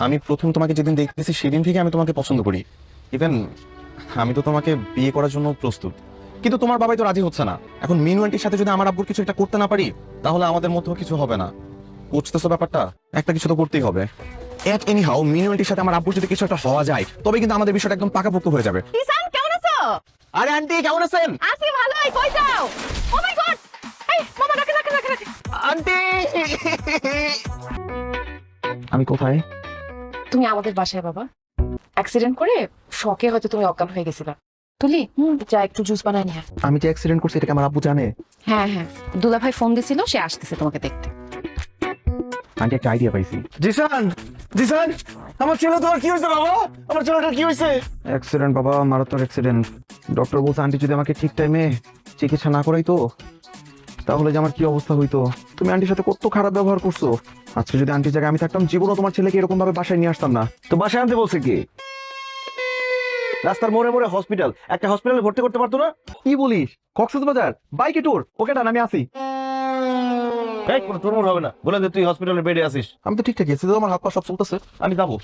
আমি প্রথম তোমাকে যেদিন দেখতেছি সেদিন থেকে আমি তোমাকে পছন্দ করি। ইভেন আমি তো তোমাকে বিয়ে করার জন্য প্রস্তুত, কিন্তু তোমার বাবাই তো রাজি হচ্ছে না। এখন মিনু আন্টির সাথে যদি আমার আব্বুর কিছু একটা করতে না পারি, তাহলে আমাদের মধ্যেও কিছু হবে না। বুঝতেছো ব্যাপারটা? একটা কিছু তো করতেই হবে। এট এনি হাউ মিনু আন্টির সাথে আমার আব্বুর যদি কিছু একটা হওয়া যায়, তবে কিন্তু আমাদের বিষয়টা একদম পাকাপোক্ত হয়ে যাবে। ঈশান কেমন আছো? আরে আন্টি কেমন আছেন? আছি ভালোই, কই যাও? ও মাই গড, এই মামা ডাকে ডাকে ডাকে ডাকে। আন্টি আমি কোথায়? তুমি আমাদের বাসায় বাবা। অ্যাক্সিডেন্ট করে শকে হয়তো তুমি অজ্ঞান হয়ে গেছিলা। তুলি যা একটু জুস বানাই নিয়ে আয়। আমি যে অ্যাক্সিডেন্ট করছি এটা কি আমার আব্বু জানে? হ্যাঁ হ্যাঁ, দুলা ভাই ফোন দিছিল, সে আসতেছে তোমাকে দেখতে। আন্টি একটা আইডিয়া পাইছি। জিসান, জিসান, আমার ছেলে তোমার কি হয়েছে বাবা? আমার ছেলেটার কি হয়েছে? অ্যাক্সিডেন্ট বাবা, মারাত্মক অ্যাক্সিডেন্ট। ডক্টর বলছে আন্টি যদি আমাকে ঠিক টাইমে চিকিৎসা না করাইতো, তাহলে যে আমার কি অবস্থা হইতো। তুমি আন্টির সাথে কত খারাপ ব্যবহার করছো। আজকে যদি আন্টির জায়গায় আমি থাকতাম, জীবনও তোমার ছেলেকে এরকম ভাবে বাসায় নিয়ে আসতাম না। তো বাসায় আনতে বলছে কি? রাস্তার মোড়ে মোড়ে হসপিটাল, একটা হসপিটালে ভর্তি করতে পারতো না? কি বলিস? কক্সবাজার বাইকে ট্যুর? ওকে ডান, আমি আসি। এই কোনো তোর হবে না, বলে দে তুই হসপিটালের বেডে আসিস। আমি তো ঠিকঠাকই আছি, আমার হাত পা সব চলতেছে, আমি যাবো।